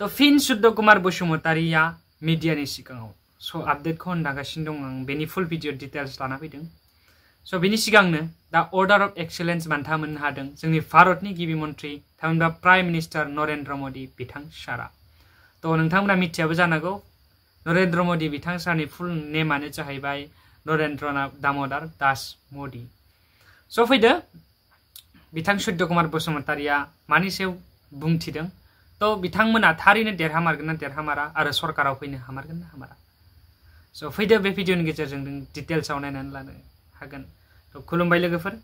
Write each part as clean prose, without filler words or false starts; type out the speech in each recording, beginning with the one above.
तो फिन शुद्ध कुमार बसुमतारिया मीडियानि सिगाङाव सो आपडेटखौ होनगासिनो दं आं बेनि फुल भिडिअ डिटेल्स लाना फैदों सो बेनि सिगांनो दा अर्डार अफ एक्सेलेन्स बान्था मोननो हादों जोंनि भारतनि गिबि मन्त्रि थामहिनबा प्राइम मिनिस्टार नरेन्द्र मदि बिथां सारा तो नोंथांमोना मिथियाबो जानांगौ नरेन्द्र मदि बिथां सारनि फुल नेमानो जाहैबाय नरेन्द्रनाथ दामोदर दास मदि सो फैदो बिथां शुद्ध कुमार बसुमतारिया मानि सायाव बुंथिदों तो बिथांमोना थारैनो देरहामारगोन ना देरहामारा आरो सरकाराव फैनो हामारगोन ना हामारा सो फैदो बे भिडिअनि गेजेरजों जों डिटेल्सआव नायनानै लानो हागोन तो खुलुमबाय लोगोफोर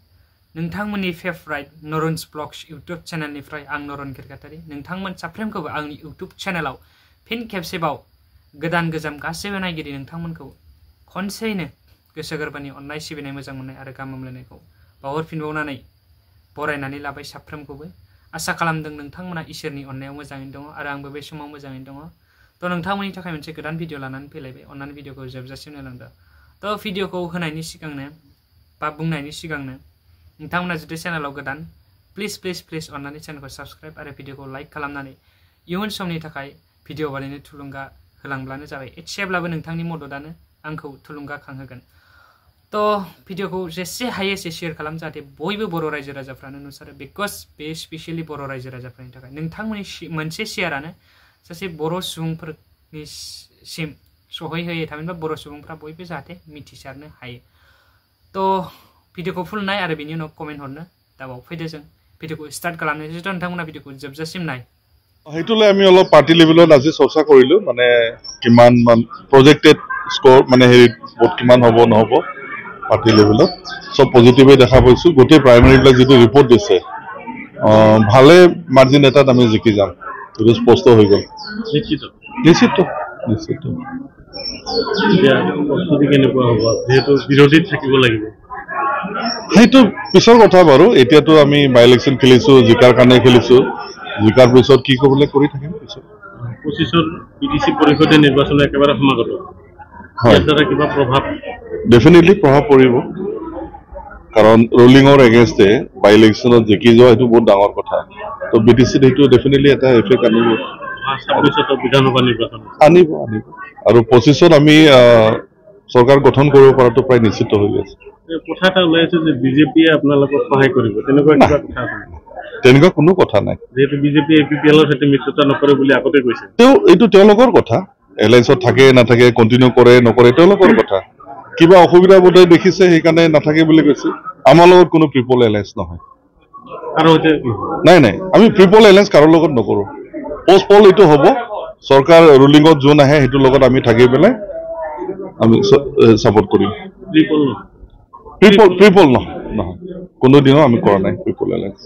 नोंथांमोननि फेभराइट नरन्स ब्लग्स इउट्युब चेनेलनिफ्राय आं नरन गिरगातारि नोंथांमोन साफ्रोमखौबो आंनि इउट्युब चेनेलाव फिन खेबसेबाव गोदान गोजाम गासैबो नायगिरि नोंथांमोनखौ खनसेयैनो गोसो गोरबोनि अननाय सिबिनाय मोजां मोननाय आरो गाहाम हामलायनायखौ बावहरफिनबावनानै बरायनानै लाबाय साफ्रोमखौबो आसा खालामदों नोंथांमोना इसोरनि अननायाव मोजाङैनो दङ आरो आंबो बे समाव मोजाङैनो दङ तो नोंथांमोननि थाखाय मोनसे गोदान भिडिअ लानानै फैलायबाय अननानै भिडिअखौ जोबजासिम नायलांदो तो भिडिअखौ होनायनि सिगांनो बा बुंनायनि सिगांनो नोंथांमोना जुदि चेनेलाव गोदान प्लिज अननानै चेनेलखौ साबस्क्राइब आरो भिडिअखौ लाइक खालामनानै इयुन समनि थाखाय भिडिअ बानायनो थुलुंगा होलांब्लानो जाबाय एसेब्लाबो नोंथांनि मददानो आंखौ थुलुंगाखांहोगोन तो भिडिअखौ जेसे हायो एसे शेयार खालाम जाहाथे बयबो बर' रायजो राजाफ्रानो नुसारो बिकज बे स्पेशली बर' रायजो राजाफोरनि थाखाय नोंथांमोननि मोनसे शेयारानो सासे बर' सुबुंफोरनि सिम सहैहोयो थामहिनबा बर' सुबुंफ्रा बयबो जाहाथे मिथिसारनो हायो तो भिडिअखौ फुल नाय आरो बेनि उनाव कमेन्ट हरनो दाबाव फैदो जों भिडिअखौ स्टार्ट खालामनोसै जितु नोंथांमोना भिडिअखौ जोबजासिम नाय हेतुले आमी অলপ পার্টি লেভেলত আজি চৰ্চা কৰিলো মানে কিমান মান প্ৰজেক্টেড স্কোৰ মানে হেৰি ভোট কিমান হ'ব নহব পাৰ্টি লেভেলত সব পজিটিভে দেখা পাইছো গোটেই প্ৰাইমাৰীবিলাক যেটো ৰিপৰ্ট দিছে ভালে মাৰ্জিন এটাত আমি জিকি যাম এইটো স্পষ্ট হৈ গ'ল নিশ্চিত কেনেকুৱা হ'ব যেহেতু বিৰোধী থাকিব লাগিব সেইটো পিছৰ কথা বাৰু এতিয়াতো আমি বাই ইলেকশ্যন খেলিছো জিকাৰ কাৰণে খেলিছো জিকাৰ পিছত কি ক'বলৈ কৰি থাকিম পিছত 25ৰ পিডিসি পৰিষদে নিৰ্বাচন একেবাৰে সমাগত হয় ইয়াৰ কিবা প্ৰভাৱ ডেফিনেটলি প্ৰভাৱ পৰিব কাৰণ ৰোলিঙৰ এগেইনষ্টে বাই ইলেকশ্যনত জিকি যোৱা সেইটো বহুত ডাঙৰ কথা তো বিটিসিত সেইটো ডেফিনেটলি এটা এফেক্ট আনিব 26ত বিধানসভা নিৰ্বাচন আনিব আৰু 25ত আমি চৰকাৰ গঠন কৰিব পৰাটো প্ৰায় নিশ্চিত হৈ গৈছে কথা এটা ওলাইছে যে বিজেপিয়ে আপোনালোকক সহায় কৰিব তেনেকুৱা কিবা কথা আছে তেনেকুৱা কোনো কথা নাই যেহেতু বিজেপি এপিপিএলৰ সৈতে মিত্ৰতা নকৰে বুলি আগতে কৈছে এইটো তেওঁলোকৰ কথা এলায়েন্সত থাকে নাথাকে কন্টিনিউ কৰে নকৰে তেওঁলোকৰ কথা কিবা অসুবিধা বোধহয় দেখিছে সেইকাৰণে নাথাকে বুলি কৈছে আমাৰ লগত কোনো ট্ৰিপল এলায়েন্স নহয় আৰু নাই আমি ট্ৰিপল এলায়েন্স কাৰো লগত নকৰো পোষ্ট পল এইটো হ'ব চৰকাৰ ৰুলিঙত যোন আহে সেইটোৰ লগত আমি থাকি পেলাই আমি সাপোৰ্ট কৰিম ট্ৰিপল নহয় কোনোদিনও আমি কৰা নাই ট্ৰিপল এলায়েন্স